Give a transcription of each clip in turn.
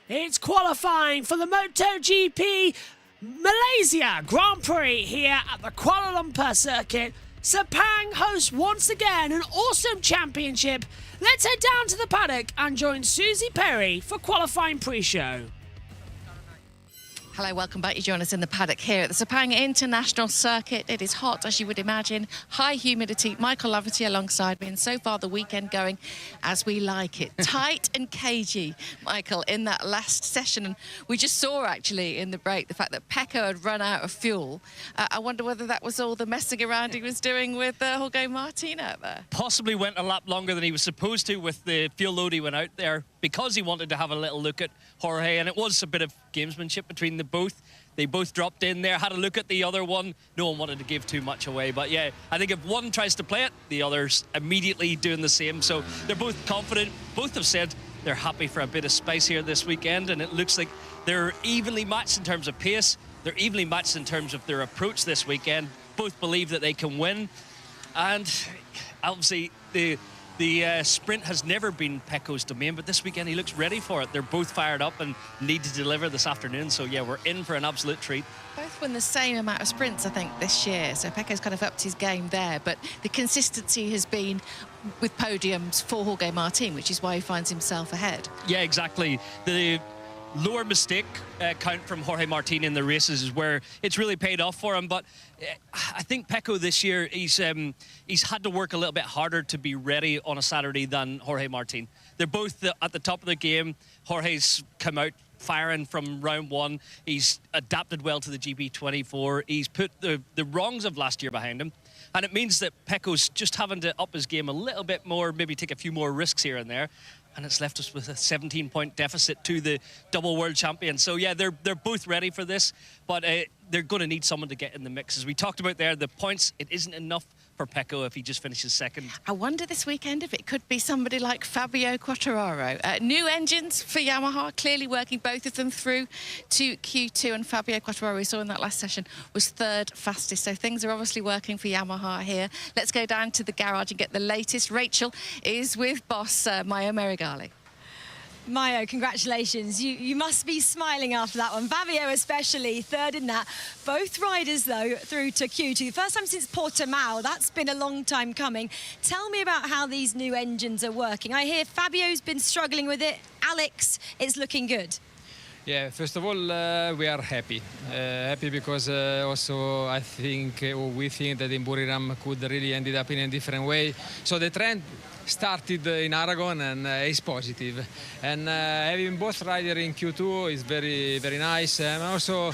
It's qualifying for the MotoGP Malaysia Grand Prix here at the Kuala Lumpur circuit. Sepang hosts once again an awesome championship. Let's head down to the paddock and join Susie Perry for qualifying pre-show. Hello, welcome back. You join us in the paddock here at the Sepang International Circuit. It is hot, as you would imagine, high humidity. Michael Laverty alongside me, and so far the weekend going as we like it. Tight and cagey, Michael, in that last session. And we just saw, actually, in the break, the fact that Pecco had run out of fuel. I wonder whether that was all the messing around he was doing with Jorge Martin out there. Possibly went a lap longer than he was supposed to with the fuel load he went out there, because he wanted to have a little look at Jorge, and it was a bit of gamesmanship between the both. They both dropped in there, had a look at the other one. No one wanted to give too much away, but yeah, I think if one tries to play it, the other's immediately doing the same. So they're both confident. Both have said they're happy for a bit of spice here this weekend, and it looks like they're evenly matched in terms of pace. They're evenly matched in terms of their approach this weekend. Both believe that they can win, and obviously the sprint has never been Pecco's domain, but this weekend he looks ready for it. They're both fired up and need to deliver this afternoon. So, yeah, we're in for an absolute treat. Both won the same amount of sprints, I think, this year. So Pecco's kind of upped his game there. But the consistency has been with podiums for Jorge Martin, which is why he finds himself ahead. Yeah, exactly. The lower mistake count from Jorge Martin in the races is where it's really paid off for him. But I think Pecco this year, he's had to work a little bit harder to be ready on a Saturday than Jorge Martin. They're both at the top of the game. Jorge's come out firing from round one. He's adapted well to the GP24. He's put the wrongs of last year behind him. And it means that Pecco's just having to up his game a little bit more, maybe take a few more risks here and there. And it's left us with a 17-point deficit to the double world champion. So, yeah, they're both ready for this, but they're going to need someone to get in the mix. As we talked about there, the points, it isn't enough for Pecco if he just finishes second. I wonder this weekend if it could be somebody like Fabio Quartararo. New engines for Yamaha, clearly working both of them through to Q2, and Fabio Quartararo, we saw in that last session, was third fastest. So things are obviously working for Yamaha here. Let's go down to the garage and get the latest. Rachel is with boss Mayo Merigali. Mayo, congratulations. You must be smiling after that one. Fabio especially, third in that. Both riders, though, through to Q2. First time since Portimao. That's been a long time coming. Tell me about how these new engines are working. I hear Fabio's been struggling with it. Alex, it's looking good. Yeah, first of all, we are happy. Happy because also I think, we think that in Buriram could really ended up in a different way. So the trend started in Aragon and is positive. And having both riders in Q2 is very, very nice. I'm also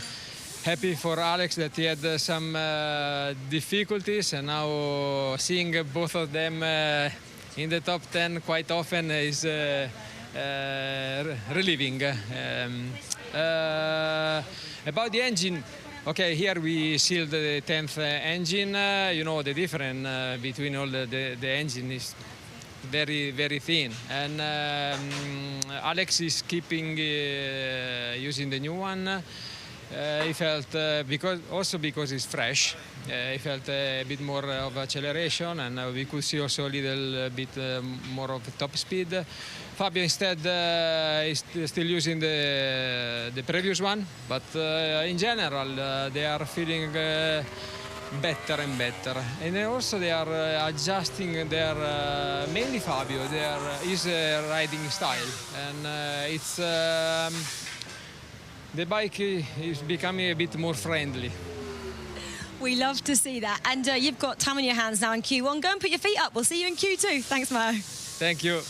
happy for Alex that he had some difficulties, and now seeing both of them in the top 10 quite often is relieving. About the engine, okay, here we sealed the 10th engine. You know, the difference between all the engine is very, very thin. And Alex is keeping using the new one. He felt, because it's fresh, he felt a bit more of acceleration, and we could see also a little bit more of top speed. Fabio instead is still using the previous one, but in general they are feeling better and better. And also they are adjusting their, mainly Fabio, his riding style. And it's the bike is becoming a bit more friendly. We love to see that. And you've got time on your hands now in Q1. Go and put your feet up. We'll see you in Q2. Thanks, Mo. Thank you.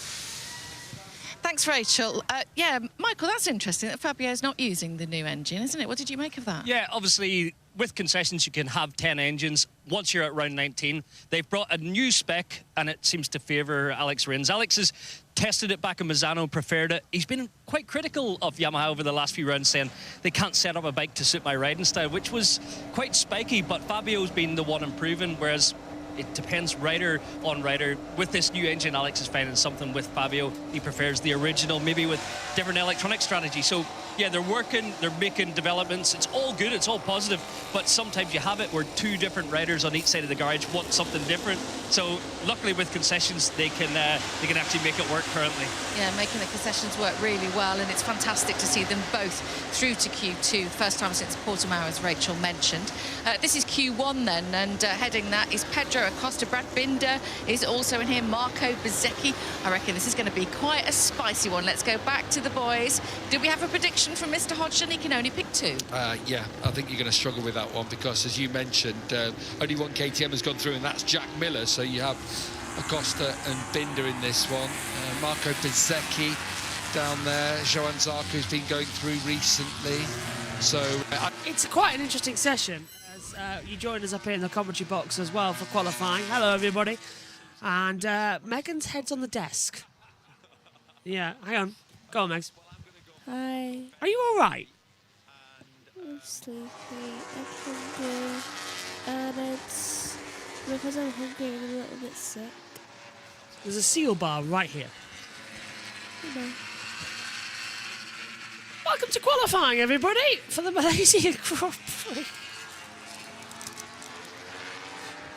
Thanks, Rachel. Yeah, Michael, that's interesting that Fabio's not using the new engine, isn't it? What did you make of that? Yeah, obviously, with concessions, you can have 10 engines once you're at round 19. They've brought a new spec, and it seems to favour Alex Rins. Alex has tested it back in Misano, preferred it. He's been quite critical of Yamaha over the last few rounds, saying they can't set up a bike to suit my riding style, which was quite spiky, but Fabio's been the one improving, whereas it depends rider on rider. With this new engine, Alex is finding something with Fabio. He prefers the original, maybe with different electronic strategy. So yeah, they're working, they're making developments. It's all good, it's all positive, but sometimes you have it where two different riders on each side of the garage want something different. So luckily with concessions, they can actually make it work currently. Yeah, making the concessions work really well, and it's fantastic to see them both through to Q2. First time since Portimao, as Rachel mentioned. This is Q1 then, and heading that is Pedro Acosta. Brad Binder is also in here. Marco Bezzecchi. I reckon this is going to be quite a spicy one. Let's go back to the boys. Did we have a prediction from Mr. Hodgson? He can only pick two. Yeah, I think you're going to struggle with that one because, as you mentioned, only one KTM has gone through, and that's Jack Miller. So you have Acosta and Binder in this one. Marco Bezzecchi down there. Johan Zarco's been going through recently. So It's quite an interesting session. As you joined us up here in the commentary box as well for qualifying. Hello, everybody. And Megan's head's on the desk. Yeah, hang on. Go on, Megs. Hi. Are you all right? I'm sleepy. I can do. And it's because I'm hungry and a little bit sick. There's a seal bar right here. No. Welcome to qualifying, everybody, for the Malaysian Grand Prix.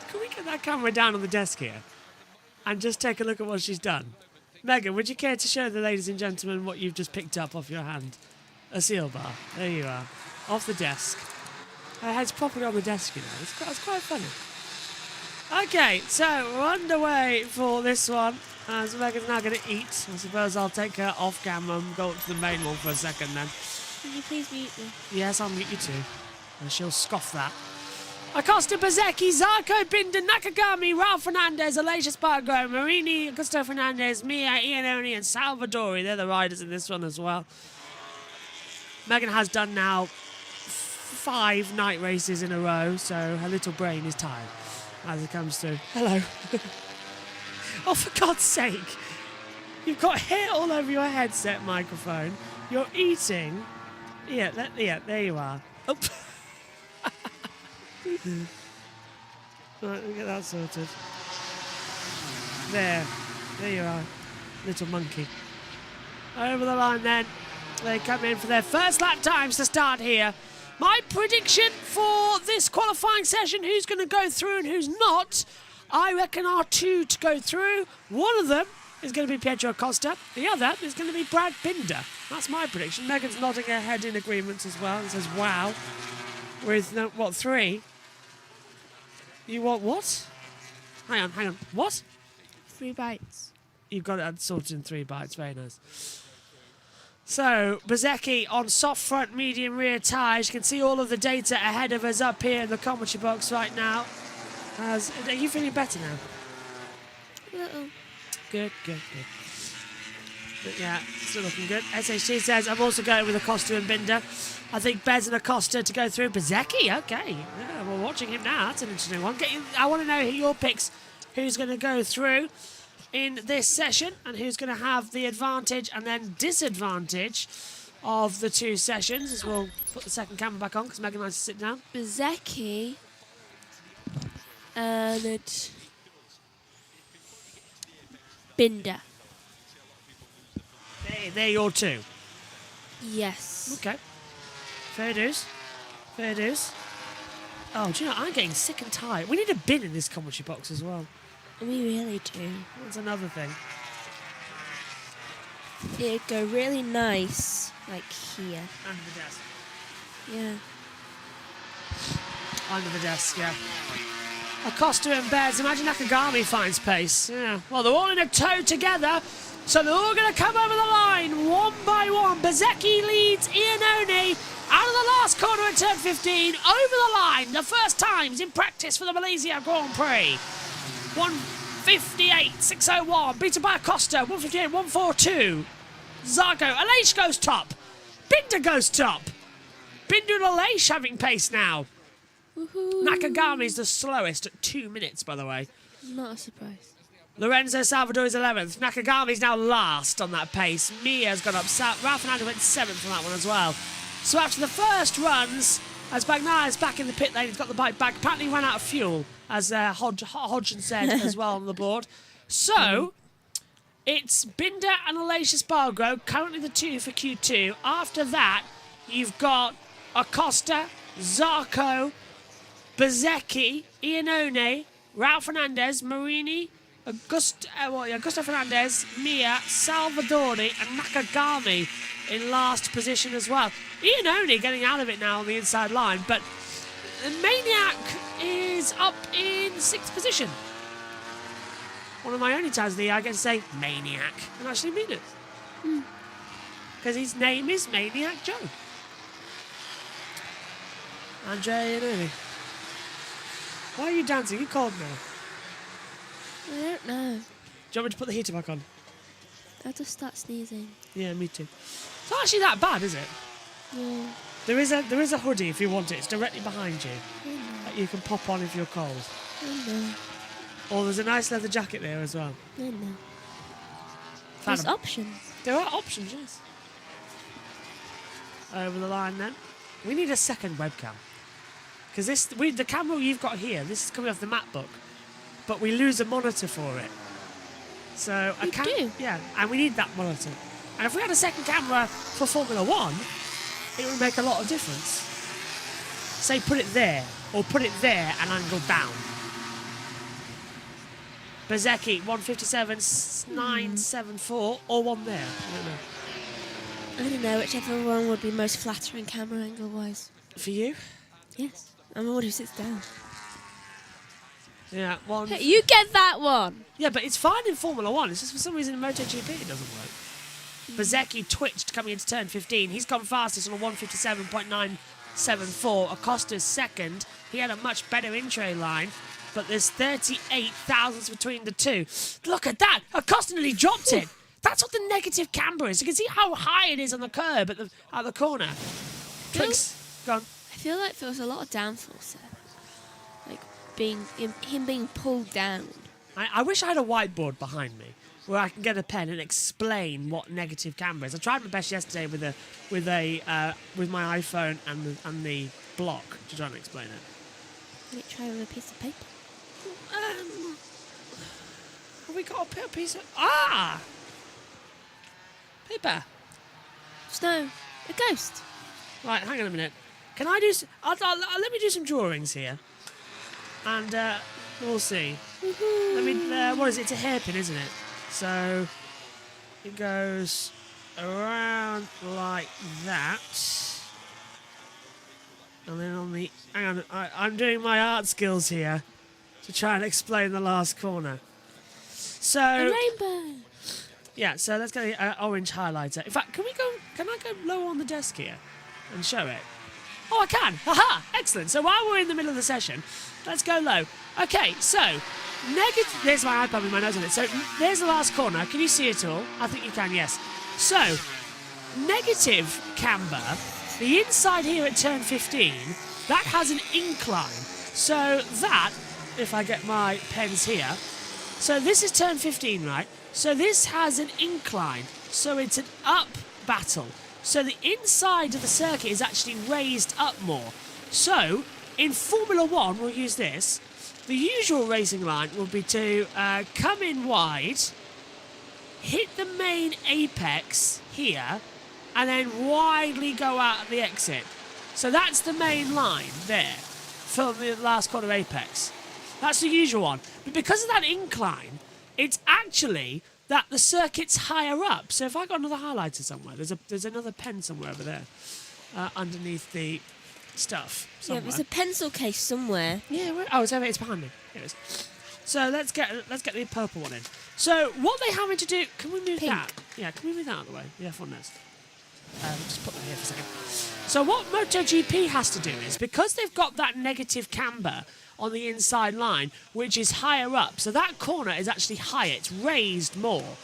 Can we get that camera down on the desk here and just take a look at what she's done? Megan, would you care to show the ladies and gentlemen what you've just picked up off your hand? A seal bar. There you are. Off the desk. Her head's properly on the desk, you know. It's quite funny. Okay, so we're underway for this one. So Megan's now going to eat. I suppose I'll take her off camera and go up to the main one for a second then. Can you please mute me? Yes, I'll mute you too. And she'll scoff that. Acosta, Bezzecchi, Zarco, Binder, Nakagami, Ralph Fernandez, Alicia Spargo, Marini, Augusto Fernandez, Mia, Iannone, and Salvadori. They're the riders in this one as well. Megan has done now 5 night races in a row, so her little brain is tired as it comes through. Hello. Oh, for God's sake. You've got hair all over your headset microphone. You're eating. Yeah, there you are. Oh. Right, we'll get that sorted. There you are, little monkey. Over the line then. They come in for their first lap times to start here. My prediction for this qualifying session, who's going to go through and who's not, I reckon are 2 to go through. One of them is going to be Pedro Acosta. The other is going to be Brad Binder. That's my prediction. Megan's nodding her head in agreement as well and says, wow. With, what, 3? You want what? Hang on. What? 3 bites. You've got it sorted in 3 bites. Very nice. So, Bezzecchi on soft front, medium rear tyres. You can see all of the data ahead of us up here in the commentary box right now. Are you feeling better now? A little. Good. But yeah, still looking good. SHT says, I'm also going with Acosta and Binder. I think Bez and Acosta to go through. Bezzecchi, okay. Yeah, we're watching him now. That's an interesting one. I want to know who your picks, who's going to go through in this session and who's going to have the advantage and then disadvantage of the 2 sessions. As we'll put the second camera back on because Megan likes to sit down. Bezzecchi and Binder. They're your 2. Yes. Okay. Fair dues. Oh, do you know, I'm getting sick and tired. We need a bin in this commentary box as well. We really do. That's another thing. It'd go really nice, like here. Under the desk. Yeah. Under the desk, yeah. Acosta and Bez. Imagine Nakagami finds pace. Yeah. Well, they're all in a tow together, so they're all going to come over the line one by one. Bezzecchi leads Iannone out of the last corner at turn 15. Over the line, the first times in practice for the Malaysia Grand Prix. 1:58, 6:01. Beaten by Acosta. 1:58, 1:42. Zarco. Aleix goes top. Binder goes top. Binder and Aleix having pace now. Nakagami's the slowest at 2 minutes, by the way. Not a surprise. Lorenzo Salvador is 11th. Nakagami's now last on that pace. Mia's gone up. Ralph Fernandez went 7th on that one as well. So after the first runs, As Bagnaia back in the pit lane, he's got the bike back. Apparently he ran out of fuel, as Hodgson said as well on the board. So, it's Binder and Aleix Espargaro, currently the 2 for Q2. After that, you've got Acosta, Zarco, Bezzecchi, Iannone, Raul Fernandez, Marini, Augusto Fernandez, Mia, Salvadori and Nakagami in last position as well. Iannone getting out of it now on the inside line, but Maniac is up in 6th position. One of my only times of the year I get to say Maniac and actually mean it. Because his name is Maniac Joe. Andrea Iannone. Why are you dancing? You cold now? I don't know. Do you want me to put the heater back on? I'll just start sneezing. Yeah, me too. It's not actually that bad, is it? No. There is a hoodie if you want it. It's directly behind you. I know. That you can pop on if you're cold. I know. Or there's a nice leather jacket there as well. I know. Found There's 'em. options. There are options, yes. Over the line then. We need a second webcam. Because the camera you've got here, this is coming off the MacBook, but we lose a monitor for it. So We do? Yeah, and we need that monitor. And if we had a second camera for Formula 1, it would make a lot of difference. Say put it there, or put it there and angle down. Bezzecchi, 157.974, or one there. I don't know. I don't know, whichever one would be most flattering camera angle wise. For you? Yes. I'm the one who sits down. Yeah, one. Hey, you get that one! Yeah, but it's fine in Formula 1. It's just for some reason in MotoGP it doesn't work. Bezzecchi twitched coming into turn 15. He's gone fastest on a 157.974. Acosta's second. He had a much better intro line, but there's 38 thousandths between the two. Look at that! Acosta nearly dropped it. That's what the negative camber is. You can see how high it is on the curb at the corner. Clicks. Gone. I feel like there was a lot of downforce there. Like him being pulled down. I wish I had a whiteboard behind me where I can get a pen and explain what negative camber is. I tried my best yesterday with my iPhone and the block to try and explain it. Can you try with a piece of paper? Have we got a piece of paper? Snow. A ghost. Right, hang on a minute. Can I do? Let me do some drawings here, and we'll see. Let me. What is it? It's a hairpin, isn't it? So it goes around like that, and then on the. Hang on, I'm doing my art skills here to try and explain the last corner. So. A rainbow. Yeah. So let's get the orange highlighter. In fact, can I go low on the desk here and show it? Oh, I can. Haha! Excellent. So while we're in the middle of the session, let's go low. Okay, so negative. There's my iPad with my nose on it. So there's the last corner. Can you see it all? I think you can. Yes. So negative camber. The inside here at turn 15 that has an incline. So that, if I get my pens here, so this is turn 15, right? So this has an incline. So it's an up battle. So the inside of the circuit is actually raised up more. So in Formula 1, we'll use this. The usual racing line will be to come in wide, hit the main apex here, and then widely go out at the exit. So that's the main line there for the last corner apex. That's the usual one. But because of that incline, it's actually that the circuit's higher up. So if I got another highlighter somewhere, there's another pen somewhere over there, underneath the stuff. Somewhere. Yeah, there's a pencil case somewhere. Yeah. It's over. It's behind me. Here it is. So let's get the purple one in. So what they having to do? Can we move Pink. that? Yeah. Can we move that out of the way? Yeah, F1 nest. Just put that here for a second. So what MotoGP has to do is, because they've got that negative camber on the inside line, which is higher up. So that corner is actually higher. It's raised more.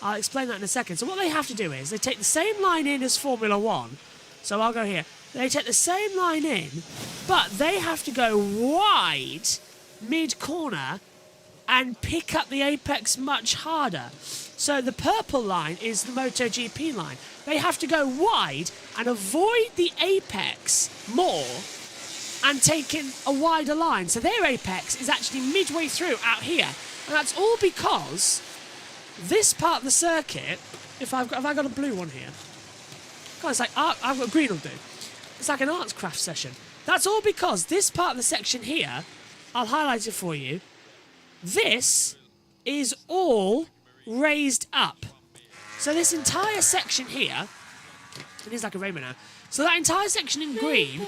I'll explain that in a second. So what they have to do is they take the same line in as Formula 1. So I'll go here. They take the same line in, but they have to go wide mid-corner and pick up the apex much harder. So the purple line is the MotoGP line. They have to go wide and avoid the apex more and taken a wider line. So their apex is actually midway through out here. And that's all because this part of the circuit, have I got a blue one here? God, it's like art, I've got green will do. It's like an arts craft session. That's all because this part of the section here, I'll highlight it for you. This is all raised up. So this entire section here, it is like a rainbow now. So that entire section in green,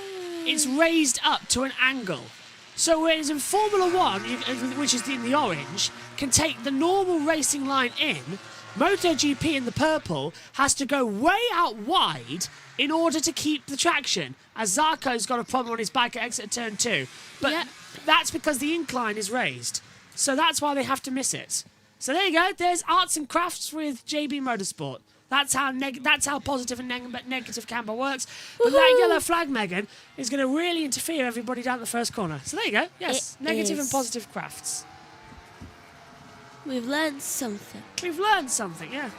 it's raised up to an angle. So whereas in Formula 1, which is in the orange, can take the normal racing line in, MotoGP in the purple has to go way out wide in order to keep the traction, as Zarco's got a problem on his bike at exit turn 2. But that's because the incline is raised. So that's why they have to miss it. So there you go. There's arts and crafts with JB Motorsport. That's how positive and negative camber works. But that yellow flag, Megan, is going to really interfere everybody down the first corner. So there you go. Yes, negative and positive crafts. We've learned something. We've learned something, yeah.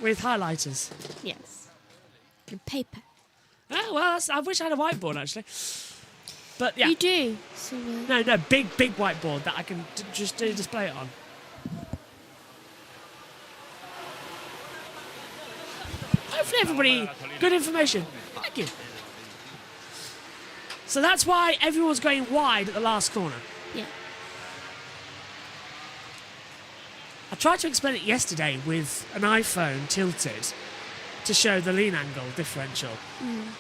With highlighters. Yes. And paper. Oh, well, I wish I had a whiteboard, actually. But, yeah. You do. So, No, big whiteboard that I can just display it on. Hopefully everybody, good information. Thank you. So that's why everyone's going wide at the last corner. yeah. I tried to explain it yesterday with an iPhone tilted to show the lean angle differential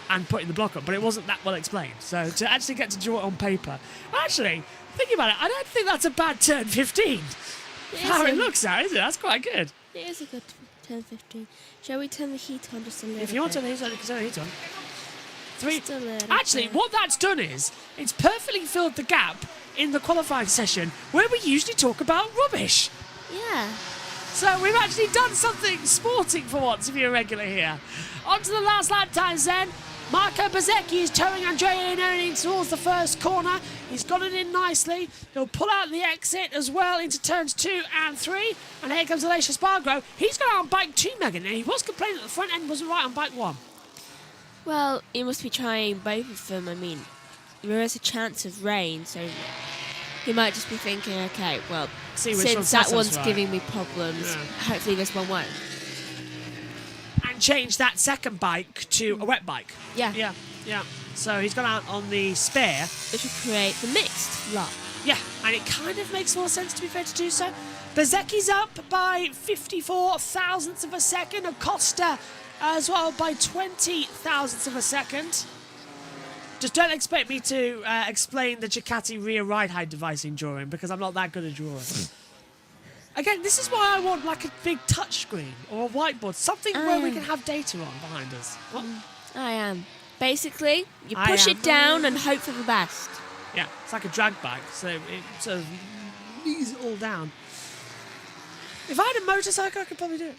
and putting the block up, but it wasn't that well explained. So to actually get to draw it on paper, actually, thinking about it, I don't think that's a bad turn 15. How it looks now, is it? That's quite good. It is a good turn 15. Shall we turn the heat on just a little bit? If you want to turn the heat on, you can turn the heat on. Just a little Actually, bit. what that's done is, it's perfectly filled the gap in the qualifying session where we usually talk about rubbish. Yeah. So we've actually done something sporting for once if you're a regular here. On to the last lap times then. Marco Bezzecchi is towing Andrea Iannone towards the first corner. He's got it in nicely. He'll pull out the exit as well into turns 2 and 3. And here comes Aleix Espargaro. He's got out on bike 2, Megan. And he was complaining that the front end wasn't right on bike 1. Well, he must be trying both of them. I mean, there is a chance of rain, so he might just be thinking, okay, well, See which since that one's giving me problems, hopefully this one won't. And change that second bike to a wet bike. Yeah. Yeah. So he's gone out on the spare. Which would create the mixed lot. Yeah, and it kind of makes more sense to be fair to do so. Bezzecchi's up by 54 thousandths of a second. Acosta as well by 20 thousandths of a second. Just don't expect me to explain the Ducati rear ride height device in drawing because I'm not that good at drawing. Again, this is why I want like a big touch screen or a whiteboard, something where we can have data on behind us. What? I am. Basically, you push it down and hope for the best. Yeah, it's like a drag bike, so it sort of knees it all down. If I had a motorcycle, I could probably do it.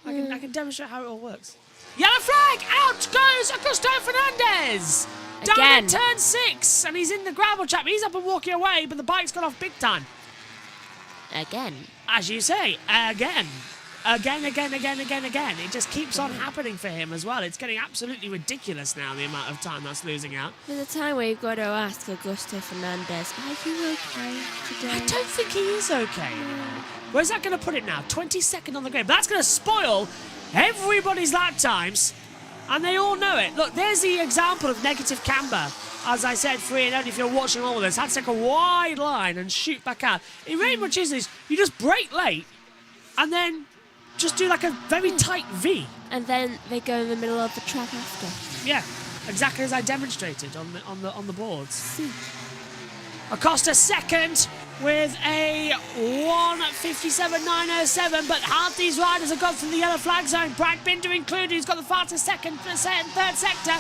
I can demonstrate how it all works. Yellow flag! Out goes Augusto Fernandez! Down Again. at turn 6, and he's in the gravel trap. He's up and walking away, but the bike's gone off big time. Again. As you say, again. Again. It just keeps on happening for him as well. It's getting absolutely ridiculous now, the amount of time that's losing out. There's a time where you've got to ask Augusto Fernandez, are you okay today? I don't think he is okay. Where's that going to put him now? 22nd on the grid. But that's going to spoil everybody's lap times. And they all know it. Look, there's the example of negative camber. As I said, free and only if you're watching all of this. Had to take a wide line and shoot back out. It very much is this. You just brake late and then just do like a very tight V. And then they go in the middle of the track after. Yeah, exactly as I demonstrated on the boards. Acosta second with a 1:57.907, but half these riders have gone through the yellow flag zone. Brad Binder included, he's got the fastest second and third sector.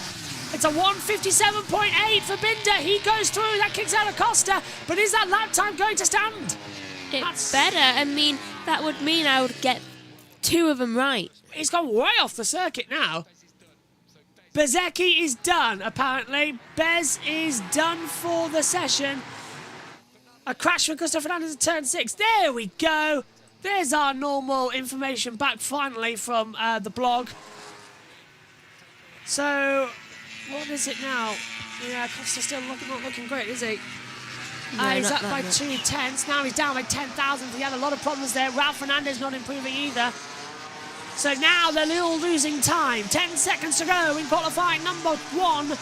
It's a 1:57.8 for Binder. He goes through, that kicks out Acosta, but is that lap time going to stand? It's better. I mean, that would mean I would get 2 of them right. He's gone way off the circuit now. Bezzecchi is done, apparently. Bez is done for the session. A crash for Augusto Fernandez at turn 6. There we go. There's our normal information back finally from the blog. So What is it now? Yeah, Costa's still not looking great, is he? No, He's not up that by much. 2 tenths. Now he's down by 10,000. He had a lot of problems there. Ralph Fernandez not improving either. So now they're all losing time. 10 seconds to go in qualifying number 1.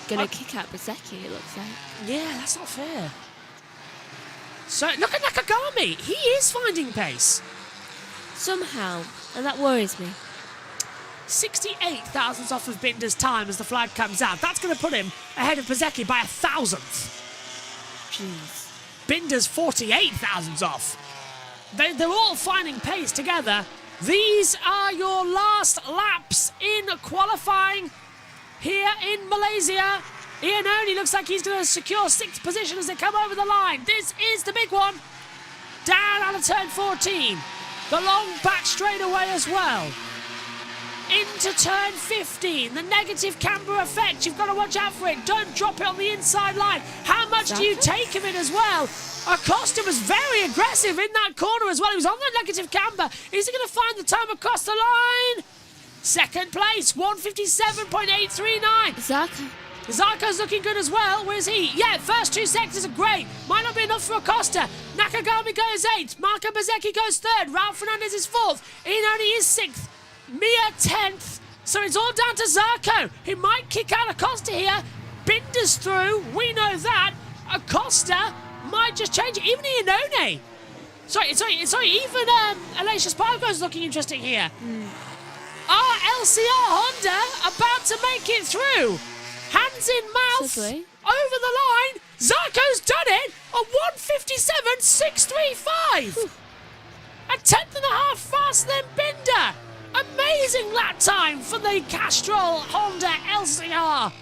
Gonna kick out Bezzecchi, it looks like. Yeah, that's not fair. So look at Nakagami. He is finding pace. Somehow, and that worries me. 68 thousandths off of Binder's time as the flag comes out. That's going to put him ahead of Bezzecchi by 1,000th. Jeez. Binder's 48 thousandths off. They're all finding pace together. These are your last laps in qualifying here in Malaysia. Iannone looks like he's going to secure 6th position as they come over the line. This is the big one. Down out of turn 14. The long back straightaway as well. Into turn 15. The negative camber effect. You've got to watch out for it. Don't drop it on the inside line. How much do you take him in as well? Acosta was very aggressive in that corner as well. He was on the negative camber. Is he going to find the time across the line? Second place, 157.839. Zarco's looking good as well. Where's he? Yeah, first 2 sectors are great. Might not be enough for Acosta. Nakagami goes 8th. Marco Bezzecchi goes 3rd. Ralph Fernandez is 4th. Iannone is 6th. Mia 10th. So it's all down to Zarco. He might kick out Acosta here. Binder's through. We know that. Acosta might just change it. Even Iannone. Sorry. Even Aleix Espargaro's looking interesting here. Are LCR Honda about to make it through? Hands in mouth. Simply. Over the line. Zarco's done it at 157.635. A 10th and a half faster than Binder. Amazing lap time for the Castrol Honda LCR.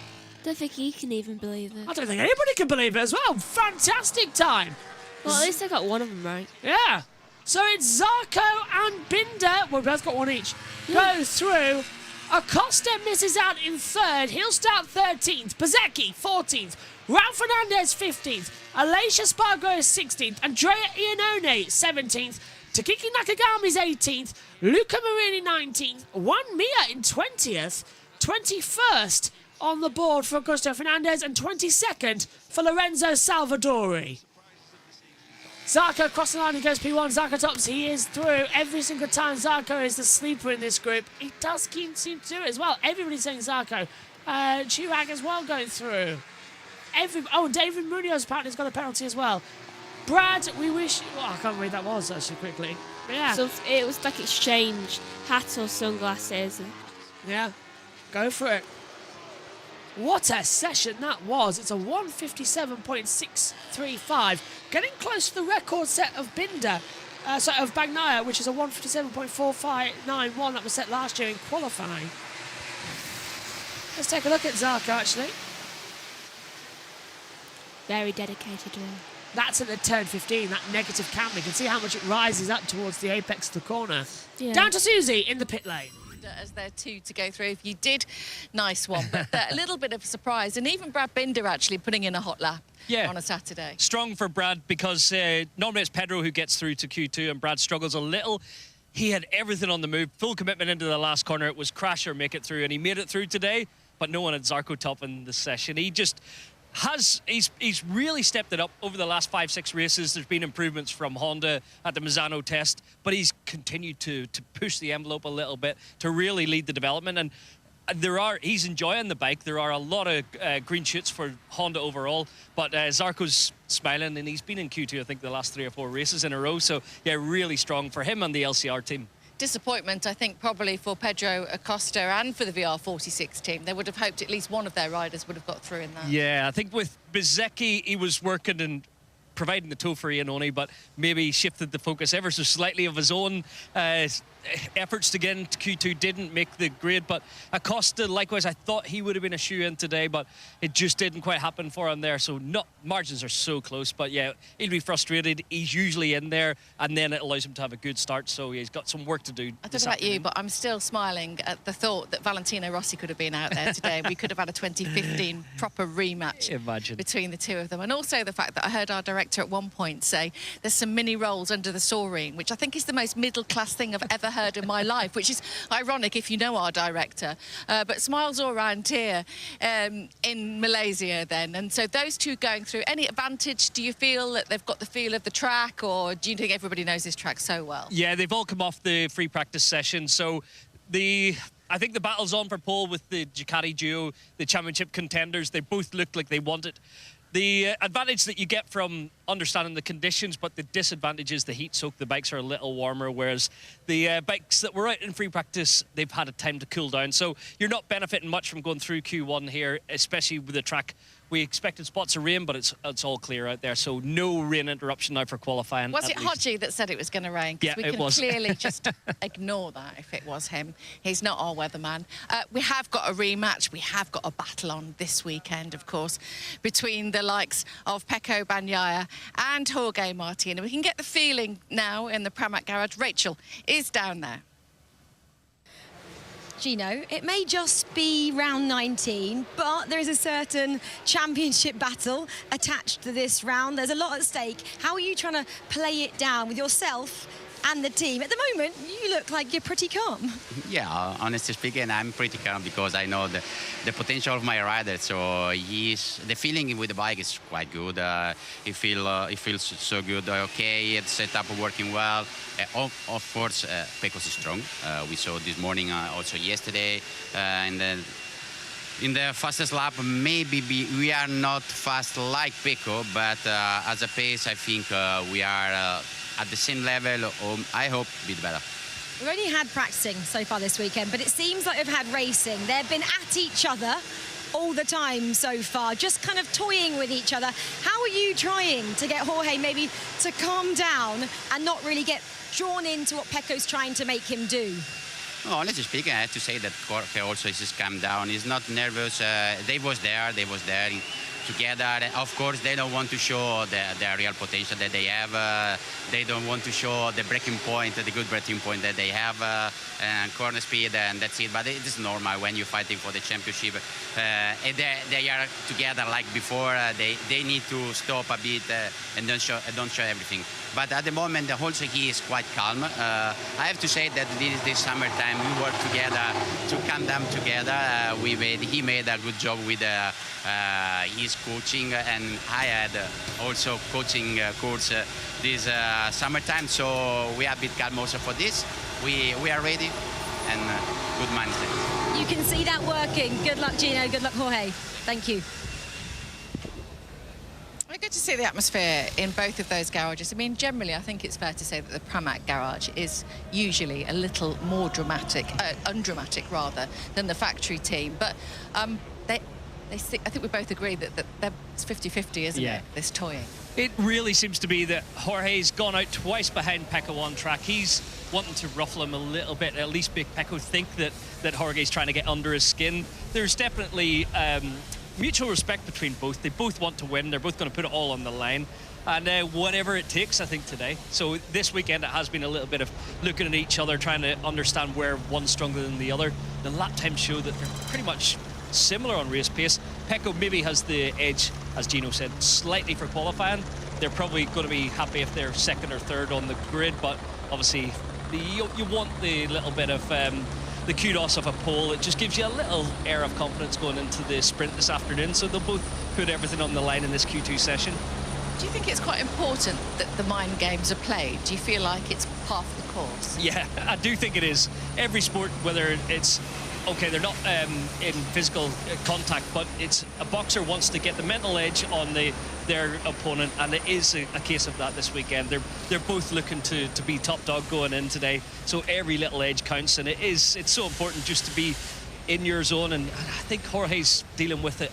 Don't think he can even believe it. I don't think anybody can believe it as well. Fantastic time. Well, at least I got one of them right. Yeah. So it's Zarco and Binder. Well, we've both got one each. Go through. Acosta misses out in 3rd. He'll start 13th. Bezzecchi 14th. Ralph Fernandez 15th. Aleix Espargaro is 16th. Andrea Iannone 17th. Takiki Nakagami's 18th. Luca Marini 19th. Juan Mia in 20th. 21st on the board for Augusto Fernandez. And 22nd for Lorenzo Salvadori. Zarco across the line and goes P1. Zarco tops. He is through every single time. Zarco is the sleeper in this group. He does seem to do it as well. Everybody's saying Zarco. Chirac as well going through. David Munoz apparently has got a penalty as well. Brad, we wish... Well, I can't read that was actually quickly. But yeah. So it was like exchange hat or sunglasses. Yeah. Go for it. What a session that was. It's a 157.635. Getting close to the record set of Binder. Of Bagnaia, which is a 157.4591 that was set last year in qualifying. Let's take a look at Zarco, actually. Very dedicated to him. That's at the turn 15, that negative camber. You can see how much it rises up towards the apex of the corner. Yeah. Down to Susie in the pit lane. As there are 2 to go through. If you did, nice one. But a little bit of a surprise. And even Brad Binder actually putting in a hot lap on a Saturday. Strong for Brad because normally it's Pedro who gets through to Q2 and Brad struggles a little. He had everything on the move, full commitment into the last corner. It was crash or make it through, and he made it through today, but no one had Zarco top in the session. He just... He's really stepped it up over the last 5-6 races. There's been improvements from Honda at the Misano test, but he's continued to push the envelope a little bit to really lead the development. And he's enjoying the bike. There are a lot of green shoots for Honda overall, but Zarco's smiling, and he's been in Q2, I think, the last 3 or 4 races in a row. So, yeah, really strong for him and the LCR team. Disappointment, I think, probably for Pedro Acosta and for the VR46 team. They would have hoped at least one of their riders would have got through in that. Yeah, I think with Bezzecchi, he was working and providing the tow for Iannone, but maybe shifted the focus ever so slightly of his own efforts to get into Q2 didn't make the grade. But Acosta, likewise, I thought he would have been a shoe-in today, but it just didn't quite happen for him there. So margins are so close, but yeah, he'll be frustrated. He's usually in there, and then it allows him to have a good start. So he's got some work to do. I don't know about you, but I'm still smiling at the thought that Valentino Rossi could have been out there today. We could have had a 2015 proper rematch between the 2 of them. And also the fact that I heard our director at one point say there's some mini rolls under the soaring, which I think is the most middle-class thing I've ever heard heard in my life, which is ironic if you know our director. But smiles all around here in Malaysia then. And so those two going through, any advantage? Do you feel that they've got the feel of the track, or do you think everybody knows this track so well? Yeah, they've all come off the free practice session, so I think the battle's on for pole with the Ducati duo, the championship contenders. They both look like they want it. The advantage that you get from understanding the conditions, but the disadvantage is the heat soak. The bikes are a little warmer, whereas the bikes that were out in free practice, they've had a time to cool down. So you're not benefiting much from going through Q1 here, especially with the track. We expected spots of rain, but it's all clear out there, so no rain interruption now for qualifying. Was it Hodgie that said it was going to rain? Yeah, we it can was. clearly just ignore that if it was him. He's not our weatherman. We have got a rematch. We have got a battle on this weekend, of course, between the likes of Pecco Bagnaia and Jorge Martin. And we can get the feeling now in the Pramac garage. Rachel is down there. Gino, it may just be round 19, but there is a certain championship battle attached to this round. There's a lot at stake. How are you trying to play it down with yourself and the team? At the moment, you look like you're pretty calm. Yeah, honestly speaking, I'm pretty calm because I know the potential of my rider. So the feeling with the bike is quite good. It feels so good. Okay, it's set up working well. Of course, Pecos is strong. We saw this morning, also yesterday, and then in the fastest lap, maybe we are not fast like Pecco, but as a pace, I think we are at the same level, or I hope a bit better. We've only had practicing so far this weekend, but it seems like we've had racing. They've been at each other all the time so far, just kind of toying with each other. How are you trying to get Jorge maybe to calm down and not really get drawn into what Pecco's trying to make him do? Oh, honestly speaking, I have to say that Jorge also is calmed down. He's not nervous. They was there together. Of course, they don't want to show the real potential that they have. They don't want to show the breaking point, the good breaking point that they have, and corner speed, and that's it. But it is normal when you're fighting for the championship. And they are together like before. They need to stop a bit and don't show everything. But at the moment, also he is quite calm. I have to say that this summertime we worked together to calm down together. He made a good job with his coaching, and I had also coaching course this summertime. So we are a bit calm also for this. We are ready and good mindset. You can see that working. Good luck, Gino. Good luck, Jorge. Thank you. We're good to see the atmosphere in both of those garages. I mean, generally, I think it's fair to say that the Pramac garage is usually a little more dramatic, undramatic rather, than the factory team. But I think we both agree that it's 50-50, isn't it, this toying? It really seems to be that Jorge's gone out twice behind Pecco on track. He's wanting to ruffle him a little bit, at least make Pecco think that Jorge's trying to get under his skin. There's definitely mutual respect between both. They both want to win. They're both going to put it all on the line. And whatever it takes, I think, today. So this weekend, it has been a little bit of looking at each other, trying to understand where one's stronger than the other. The lap times show that they're pretty much similar on race pace. Pecco maybe has the edge, as Gino said, slightly for qualifying. They're probably going to be happy if they're second or third on the grid, but obviously you want the little bit of the kudos of a pole. It just gives you a little air of confidence going into the sprint this afternoon, so they'll both put everything on the line in this Q2 session. Do you think it's quite important that the mind games are played? Do you feel like it's part of the course? Yeah, I do think it is. Every sport, whether it's okay, they're not in physical contact, but it's a boxer wants to get the mental edge on their opponent, and it is a case of that this weekend. They're both looking to be top dog going in today, so every little edge counts, and it's so important just to be in your zone, and I think Jorge's dealing with it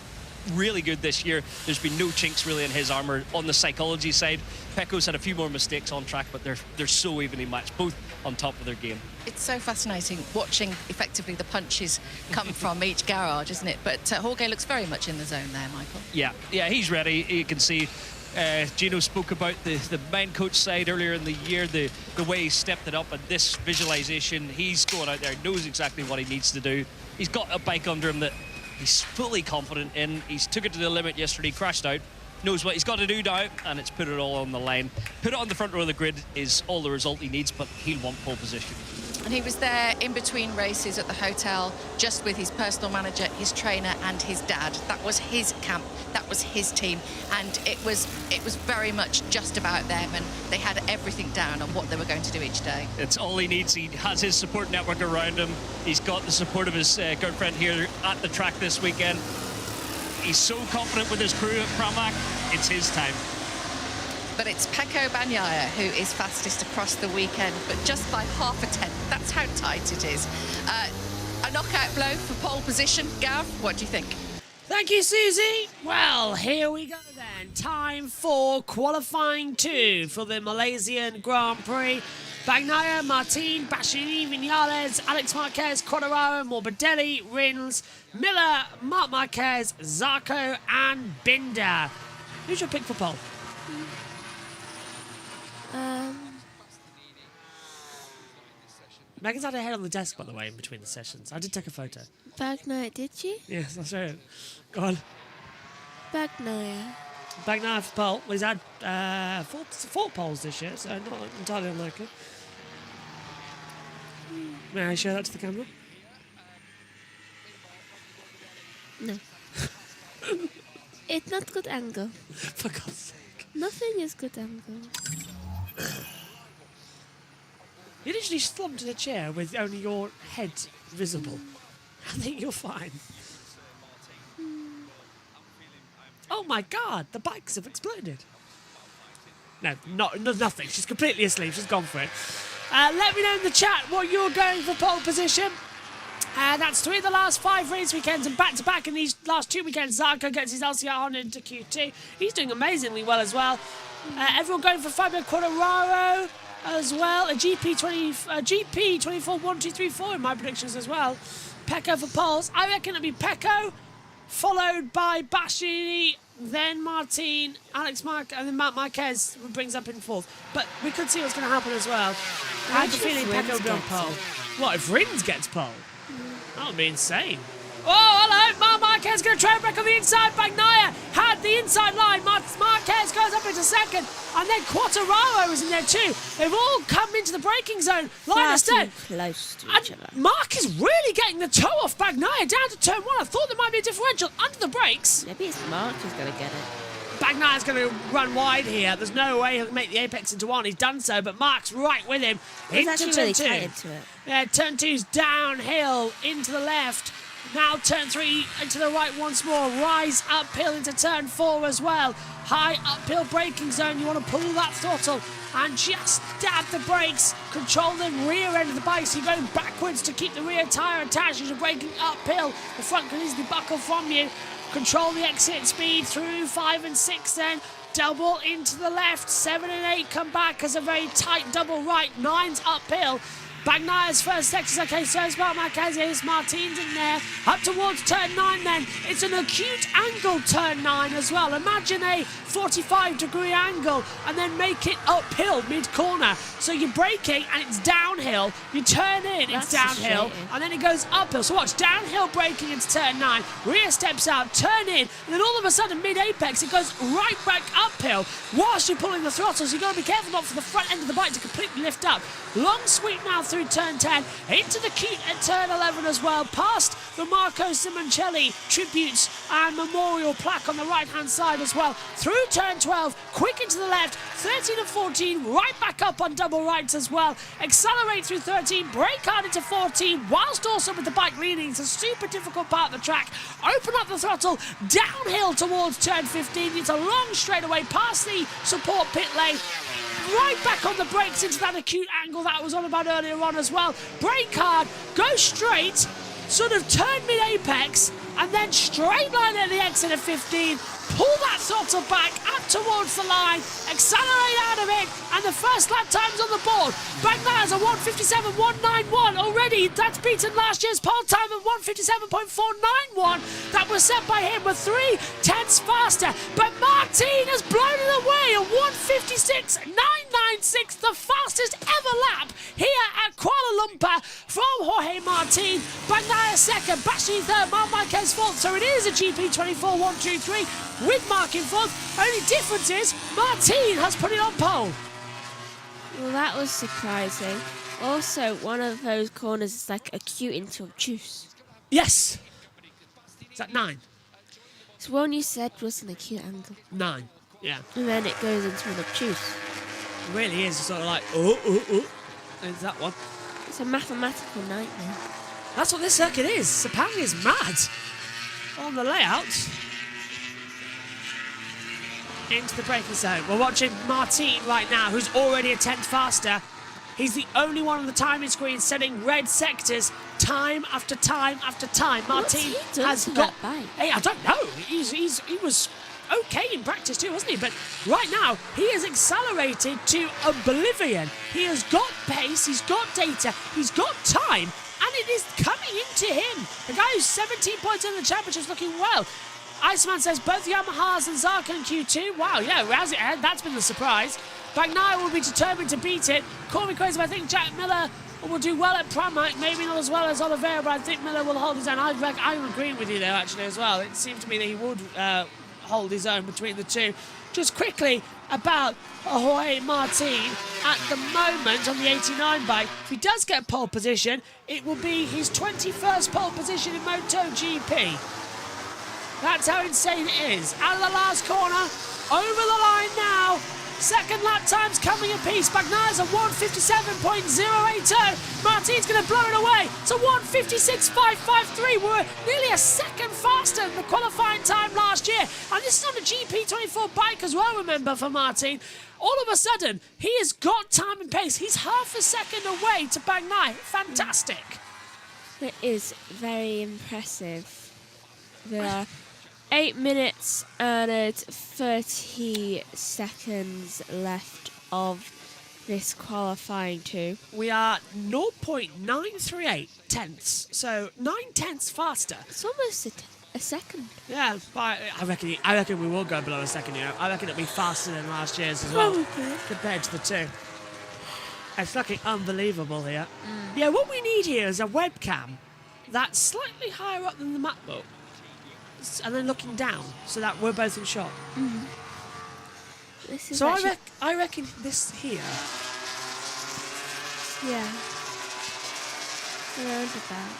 really good this year. There's been no chinks really in his armor. On the psychology side, Pecco's had a few more mistakes on track, but they're so evenly matched, both on top of their game. It's so fascinating watching effectively the punches come from each garage, isn't it? But Jorge looks very much in the zone there, Michael. Yeah, he's ready. You can see Gino spoke about the main coach side earlier in the year, the way he stepped it up, and this visualization, he's going out there, knows exactly what he needs to do. He's got a bike under him that he's fully confident in. He's took it to the limit yesterday, crashed out, knows what he's got to do now, and it's put it all on the line. Put it on the front row of the grid is all the result he needs, but he'll want pole position. And he was there in between races at the hotel, just with his personal manager, his trainer, and his dad. That was his camp. That was his team, and it was very much just about them, and they had everything down on what they were going to do each day. It's all he needs. He has his support network around him. He's got the support of his girlfriend here at the track this weekend. He's so confident with his crew at Pramac. It's his time. But it's Pecco Bagnaia who is fastest across the weekend, but just by half a tenth. That's how tight it is. A knockout blow for pole position. Gav, what do you think? Thank you, Susie. Well, here we go then. Time for qualifying 2 for the Malaysian Grand Prix. Bagnaia, Martin, Bastianini, Vinales, Alex Marquez, Quadraro, Morbidelli, Rins, Miller, Marc Marquez, Zarco, and Binder. Who's your pick for pole? Megan's had her head on the desk, by the way, in between the sessions. I did take a photo. Bagnaia, did you? Yes, I'll show you. Go on. Bagnaia. Bagnaia for pole. Well, he's had four poles this year, so not entirely unlikely. May I show that to the camera? No. It's not good angle. For God's sake. Nothing is good angle. You literally slumped in a chair with only your head visible. I think you're fine. Oh my God, the bikes have exploded. No, nothing. She's completely asleep. She's gone for it. Let me know in the chat what you're going for pole position. That's 3 of the last 5 race weekends, and back-to-back in these last 2 weekends. Zarco gets his LCR Honda into Q2. He's doing amazingly well as well. Everyone going for Fabio Quadraro as well. A GP 24 1 2 3 4 in my predictions as well. Pecco for poles. I reckon it'll be Pecco, followed by Bastianini, then Martin, Alex Marquez, and then Marc Marquez brings up in 4th. But we could see what's going to happen as well. I have a feeling Pecco will be on pole. What if Rins gets pole? That would be insane. Oh, hello! Marc Marquez going to try and break on the inside. Bagnaia had the inside line. Marquez goes up into 2nd. And then Quadraro is in there too. They've all come into the braking zone. Line of step. Close to each other. Marc is really getting the toe off Bagnaia down to turn 1. I thought there might be a differential under the brakes. Maybe it's Mark who's going to get it. Bagnaia's going to run wide here. There's no way he'll make the apex into 1. He's done so, but Marc's right with him. He's into actually turn really 2. tight into it. Yeah, turn 2's downhill into the left. Now turn 3 into the right once more. Rise uphill into turn 4 as well. High uphill braking zone. You want to pull that throttle and just dab the brakes. Control the rear end of the bike. So you're going backwards to keep the rear tyre attached as you're braking uphill. The front can easily buckle from you. Control the exit speed through 5 and 6 then. Double into the left. 7 and 8 come back as a very tight double right. 9's uphill. Bagnaia's first section, okay, so it's Marc Marquez, here's Martin's in there. Up towards turn 9 then. It's an acute angle turn 9 as well. Imagine a 45-degree angle and then make it uphill mid-corner. So you're braking and it's downhill. You turn in, it's downhill, and then it goes uphill. So watch, downhill braking into turn 9. Rear steps out, turn in, and then all of a sudden mid-apex it goes right back uphill whilst you're pulling the throttle. So you've got to be careful not for the front end of the bike to completely lift up. Long sweep now through turn 10, into the cute at turn 11 as well, past the Marco Simoncelli tributes and memorial plaque on the right hand side as well, through turn 12, quick into the left, 13 and 14, right back up on double rights as well, accelerate through 13, brake hard into 14, whilst also with the bike leaning. It's a super difficult part of the track. Open up the throttle, downhill towards turn 15, it's a long straightaway past the support pit lane, right back on the brakes into that acute angle that I was on about earlier on as well. Brake hard, go straight, sort of turn mid-apex, and then straight line at the exit of 15. Pull that throttle back up towards the line, accelerate out of it, and the first lap time's on the board. Bagnaia's a 1:57.191 already. That's beaten last year's pole time of 1:57.491. That was set by him with 3/10 faster. But Martin has blown it away, a 1:56.996, the fastest ever lap here at Kuala Lumpur from Jorge Martin. Bagnaia second, Bastianini third, Marc Marquez fourth. So it is a GP 24 1 2 3 with Marc in fourth. Only difference is Martin has put it on pole. Well, that was surprising. Also, one of those corners is like acute into obtuse. Yes. Is that 9? So one you said was an acute angle. 9. Yeah. And then it goes into an obtuse. It really is sort of like, There's that one. It's a mathematical nightmare. That's what this circuit is. Sepang is mad on the layout. Into the braking zone. We're watching Martin right now, who's already a tenth faster. He's the only one on the timing screen setting red sectors time after time after time. Martin has got. Hey, I don't know. He was okay in practice too, wasn't he? But right now, he has accelerated to oblivion. He has got pace, he's got data, he's got time, and it is coming into him. The guy who's 17 points in the championship is looking well. Iceman says both Yamahas and Zarka in Q2. Wow, yeah, how's it ahead? That's been the surprise. Bagnai will be determined to beat it. Call me crazy, but I think Jack Miller will do well at Pramac. Maybe not as well as Oliveira, but I think Miller will hold his own. I'm agreeing with you there, actually, as well. It seemed to me that he would hold his own between the two. Just quickly about Jorge Martin at the moment on the 89 bike. If he does get pole position, it will be his 21st pole position in MotoGP. That's how insane it is. Out of the last corner, over the line now. Second lap times coming apiece. Bagnai's at 1:57.080. Martin's going to blow it away. It's a 1:56.553. We're nearly a second faster than the qualifying time last year. And this is on a GP24 bike as well, remember, for Martin. All of a sudden, he has got time and pace. He's half a second away to Bagnai. Fantastic. It is very impressive. There are 8 minutes and 30 seconds left of this qualifying too. We are 0.938 tenths, so 9 tenths faster. It's almost a second. Yeah, but I reckon we will go below a second. I reckon it'll be faster than last year's as well, compared to the two. It's looking unbelievable here. Yeah, what we need here is a webcam that's slightly higher up than the MacBook. And then looking down, so that we're both in shot. This is so I reckon this here. Yeah. Around about.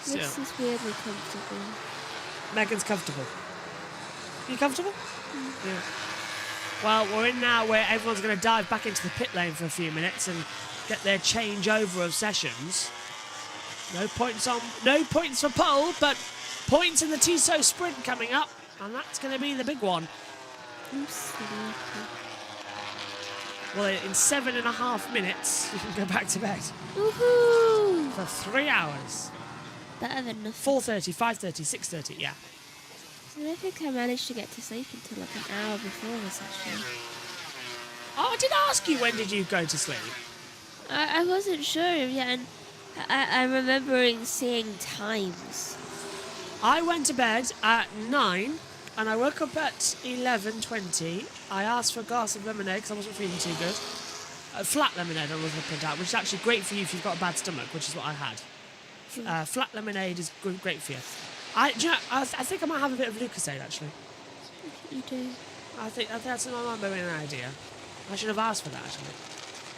This is weirdly comfortable. Megan's comfortable. You comfortable? Yeah. Well, we're in now where everyone's going to dive back into the pit lane for a few minutes and get their changeover of sessions. No points for pole, but points in the Tissot sprint coming up, and that's going to be the big one. Well, in 7.5 minutes, you can go back to bed. Woohoo! For 3 hours. Better than nothing. 4:30, 5:30, 6:30, yeah. I don't think I managed to get to sleep until like an hour before this session. Oh, I did ask you when did you go to sleep? I wasn't sure, yeah, and I'm remembering seeing times. I went to bed at 9 and I woke up at 11:20. I asked for a glass of lemonade because I wasn't feeling too good. Flat lemonade I was going to print out, which is actually great for you if you've got a bad stomach, which is what I had. Flat lemonade is great for you. I think I might have a bit of Lucasade actually. You do? I think that's an idea. I should have asked for that actually.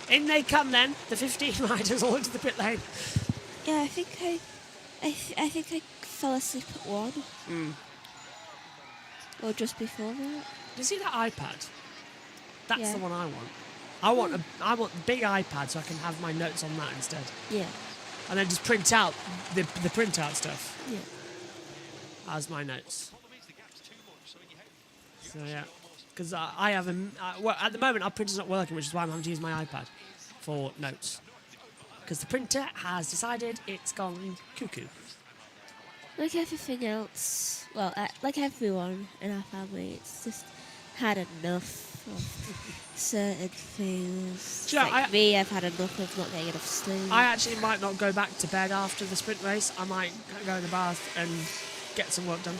In they come then, the 15 riders all into the pit lane. Yeah, I think I fell asleep at 1. Or just before that. Do you see that iPad? That's Yeah. the one I want. I want the big iPad so I can have my notes on that instead. Yeah. And then just print out the printout stuff Yeah. as my notes. So yeah, because I have well, at the moment our printer's not working, which is why I'm having to use my iPad for notes. Because the printer has decided it's gone cuckoo. Like everything else, well, like everyone in our family, it's just had enough of certain things. Do you know, I've had enough of not getting enough sleep. I actually might not go back to bed after the sprint race. I might go in the bath and get some work done.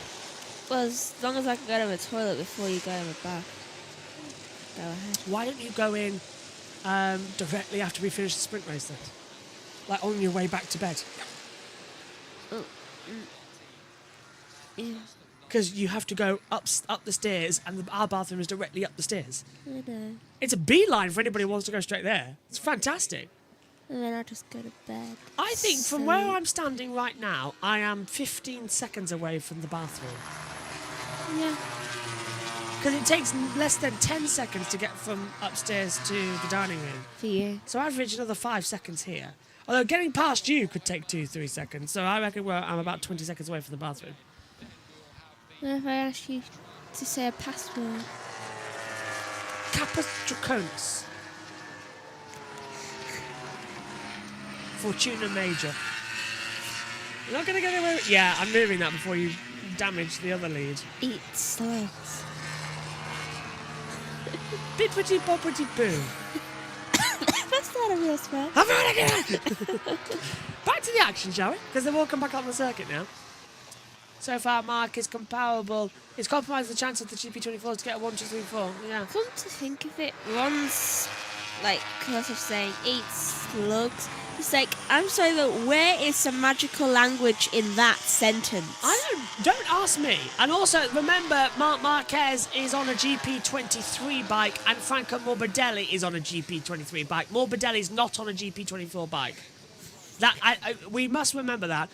Well, as long as I can go to the toilet before you go in the bath, go ahead. Why don't you go in directly after we finish the sprint race then? Like on your way back to bed. Oh, yeah. because you have to go up the stairs, and our bathroom is directly up the stairs. I know. It's a beeline for anybody who wants to go straight there. It's fantastic. And then I'll just go to bed. I think from where I'm standing right now, I am 15 seconds away from the bathroom. Yeah. Because it takes less than 10 seconds to get from upstairs to the dining room. For you. So average another 5 seconds here. Although getting past you could take 2-3 seconds. So I reckon I'm about 20 seconds away from the bathroom. What if I ask you to say a password? Kappa Draconis. Fortuna Major. You're not going to get away with... Yeah, I'm moving that before you damage the other lead. Eat slugs. Bippity boppity boo. That's not a real spell. Have it again! Back to the action, shall we? Because they've all come back on the circuit now. So far, Mark is comparable. It's compromised the chance of the GP24s to get a 1, 2, 3, 4. Yeah. Come to think of it, Ron's like kind of saying eat slugs. It's like, I'm sorry, but where is the magical language in that sentence? Don't ask me. And also, remember, Marc Marquez is on a GP23 bike and Franco Morbidelli is on a GP23 bike. Morbidelli's not on a GP24 bike. We must remember that.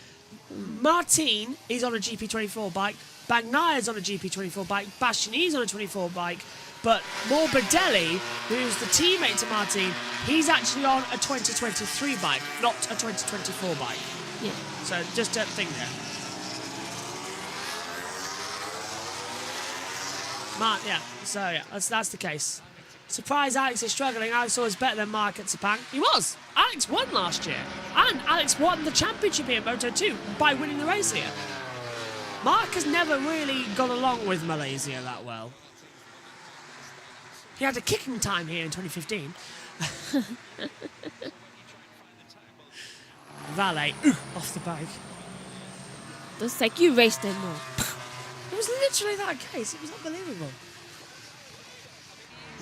Martin is on a GP24 bike. Bagnaya's on a GP24 bike. Bastianini's on a 24 bike. But Morbidelli, who's the teammate to Martin, he's actually on a 2023 bike, not a 2024 bike. Yeah. So just a thing there. Yeah. So yeah, that's the case. Surprise, Alex is struggling. Alex was better than Mark at Sepang. He was. Alex won last year, and Alex won the championship here in Moto 2 by winning the race here. Mark has never really got along with Malaysia that well. He had a kicking time here in 2015. Valet, off the bike. It's like you raced him more. It was literally that case. It was unbelievable.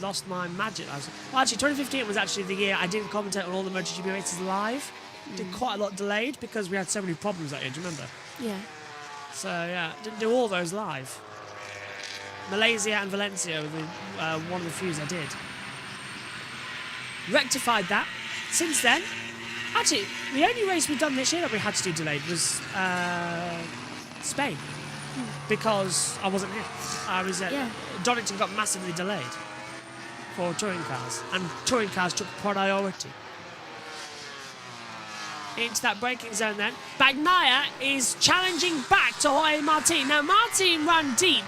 Lost my magic. Well, actually, 2015 was actually the year I didn't commentate on all the MotoGP races live. Did quite a lot delayed because we had so many problems that year. Do you remember? Yeah. So yeah, didn't do all those live. Malaysia and Valencia were one of the few I did. Rectified that. Since then, actually, the only race we've done this year that we had to do delayed was Spain. Because I wasn't here. I was at Donington got massively delayed for touring cars, and touring cars took priority. Into that braking zone then. Bagnaia is challenging back to Jorge Martin. Now Martin ran deep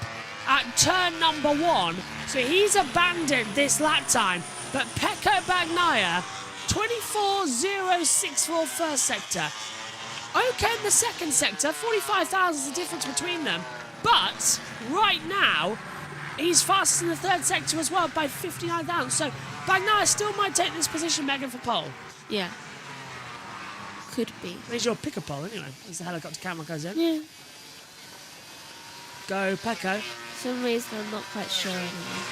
at turn number 1, so he's abandoned this lap time. But Pecco Bagnaia, 24.064 first sector. Okay in the second sector, 45,000 is the difference between them. But right now, he's fastest in the third sector as well by 59,000. So Bagnaia still might take this position, Megan, for pole. Yeah. Could be. There's your pick a pole anyway, as the helicopter camera goes in. Yeah. Go, Pecco. For some reason, I'm not quite sure anymore.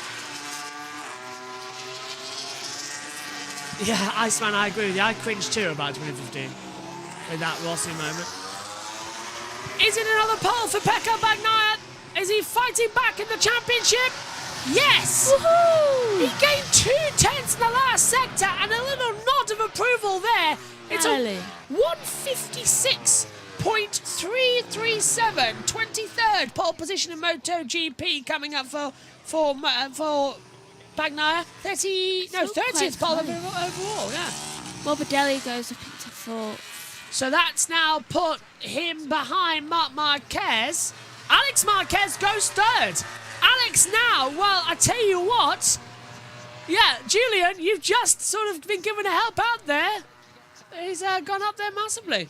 Yeah, Iceman, I agree with you. I cringed too about 2015 with that Rossi moment. Is it another pole for Pecco Bagnaia? Is he fighting back in the championship? Yes! Woohoo! He gained 2/10 in the last sector and a little nod of approval there. It's Really? a 156.337, 23rd pole position in MotoGP coming up for Bagnaia. 30th pole overall, yeah. Morbidelli goes up into 4th. So that's now put him behind Marc Marquez. Alex Marquez goes 3rd. Alex now, well, I tell you what. Yeah, Julian, you've just sort of been given a help out there. He's gone up there massively.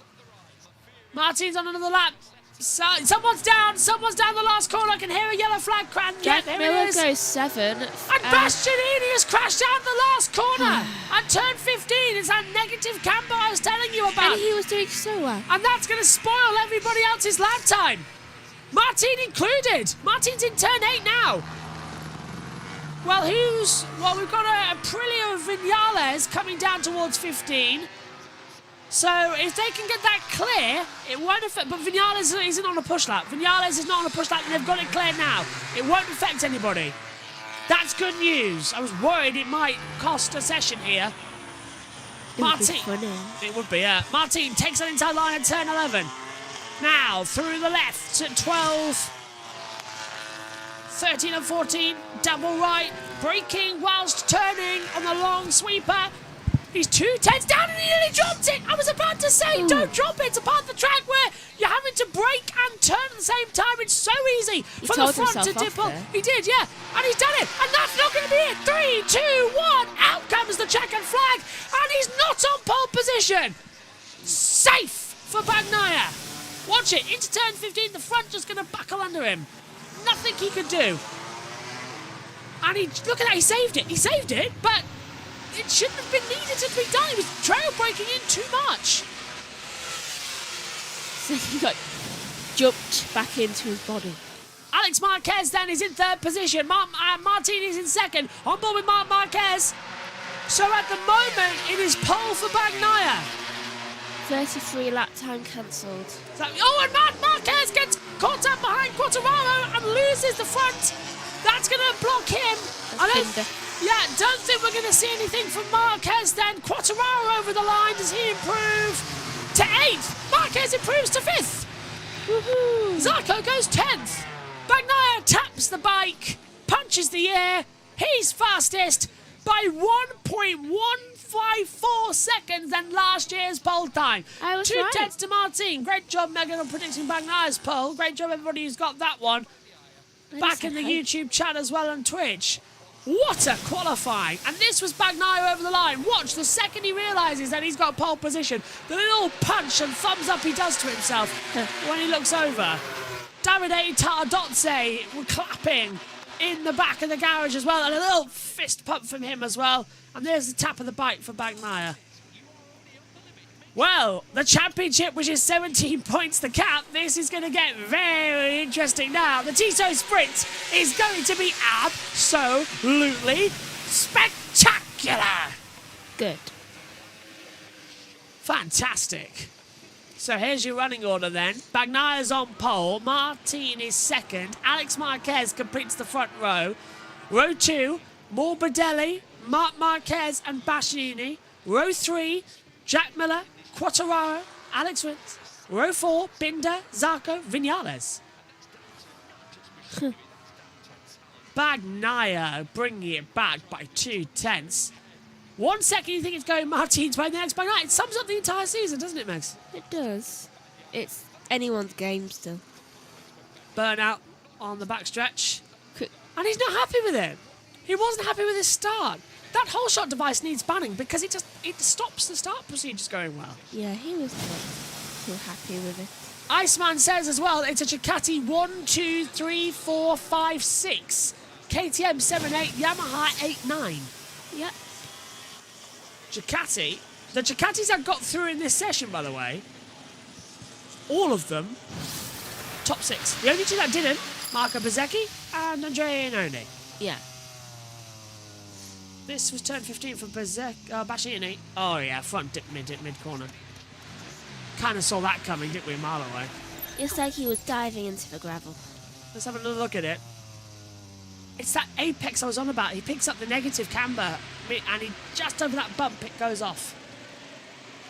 Martin's on another lap. So, someone's down the last corner. I can hear a yellow flag crack. Jack there Miller it is. goes 7th. And Bastianini has crashed out the last corner. At turn 15, it's that negative camber I was telling you about. And he was doing so well. And that's going to spoil everybody else's lap time. Martin included. Martin's in turn 8 now. Well, we've got a Aprilia Vinales coming down towards 15. So if they can get that clear, it won't affect. But Vinales isn't on a push lap. Vinales is not on a push lap, and they've got it clear now. It won't affect anybody. That's good news. I was worried it might cost a session here. Martin, it would be, yeah. Martin takes an inside line at turn 11. Now through the left at 12, 13 and 14, double right, braking whilst turning on the long sweeper. He's 2/10 down and he nearly dropped it. I was about to say, don't drop it. It's a part of the track where you're having to brake and turn at the same time. It's so easy from the front to dip up. He did, yeah. And he's done it. And that's not going to be it. 3, 2, 1. Out comes the checkered flag. And he's not on pole position. Safe for Bagnaia. Watch it. Into turn 15. The front just going to buckle under him. Nothing he could do. And look at that. He saved it. He saved it, but it shouldn't have been needed to be done. He was trail braking in too much. So he got jumped back into his body. Alex Marquez then is in third position. Martin is in second. On board with Marc Marquez. So at the moment, it is pole for Bagnaia. 33 lap time cancelled. So, and Marc Marquez gets caught up behind Quartararo and loses the front. That's going to block him. Don't think we're going to see anything from Marquez then. Quartararo over the line. Does he improve to 8th? Marquez improves to 5th. Woohoo! Zarco goes 10th. Bagnaia taps the bike, punches the air. He's fastest by 1.154 seconds than last year's pole time. I was 2 right. tenths to Martin. Great job, Megan, on predicting Bagnaia's pole. Great job, everybody who's got that one. Back in the YouTube chat as well on Twitch. What a qualifying. And this was Bagnaia over the line. Watch, the second he realises that he's got pole position, the little punch and thumbs up he does to himself when he looks over. Davide Tardozzi clapping in the back of the garage as well, and a little fist pump from him as well. And there's the tap of the bike for Bagnaia. Well, the championship, which is 17 points the cap, this is going to get very interesting now. The Tissot Sprint is going to be absolutely spectacular. Good. Fantastic. So here's your running order then. Bagnaia's on pole. Martin is second. Alex Marquez completes the front row. Row 2, Morbidelli, Marc Marquez and Bastianini. Row 3, Jack Miller, Quartararo, Alex Rins. Row 4, Binder, Zarco, Vinales. Bagnaia bringing it back by 2 tenths. 1 second you think it's going Martin's way, the next Bagnaia. It sums up the entire season, doesn't it, Megs? It does. It's anyone's game still. Burnout on the backstretch. And he's not happy with it. He wasn't happy with his start. That whole shot device needs banning because it stops the start procedures going well. Yeah, he was not too happy with it. Iceman says as well, it's a Ducati 1, 2, 3, 4, 5, 6. KTM 7.8, Yamaha 8.9. Yep. Ducati. The Ducatis that got through in this session, by the way, all of them, top 6. The only 2 that didn't, Marco Bezzecchi and Andrea Iannone. Yeah. This was turn 15 for Bastianini. Oh yeah, front dip mid corner. Kind of saw that coming, didn't we, a mile away? It's like he was diving into the gravel. Let's have another look at it. It's that apex I was on about. He picks up the negative camber, and he just over that bump, it goes off.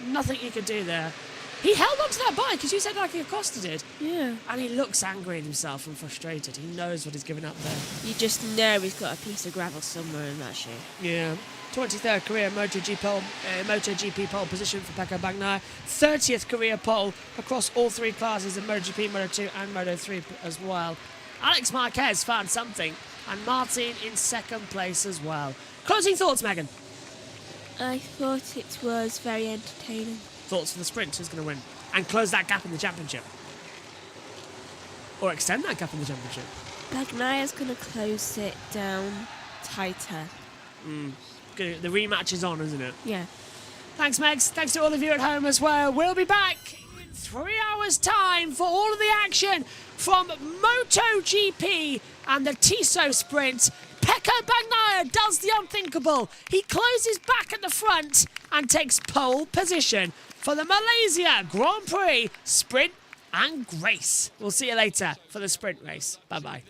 Nothing he could do there. He held onto that bike, because you said like Acosta did. Yeah. And he looks angry at himself and frustrated. He knows what he's given up there. You just know he's got a piece of gravel somewhere in that shoe. Yeah. 23rd career MotoGP pole position for Pecco Bagnaia. 30th career pole across all 3 classes in MotoGP, Moto2 and Moto3 as well. Alex Marquez found something, and Martin in second place as well. Closing thoughts, Megan? I thought it was very entertaining. Thoughts for the sprint? Who's going to win? And close that gap in the championship? Or extend that gap in the championship? Bagnaia's going to close it down tighter. Good. The rematch is on, isn't it? Yeah. Thanks, Megs. Thanks to all of you at home as well. We'll be back in 3 hours' time for all of the action from MotoGP and the Tissot Sprint. Pecco Bagnaia does the unthinkable. He closes back at the front and takes pole position. for the Malaysia Grand Prix Sprint and Grace. We'll see you later for the sprint race. Bye-bye.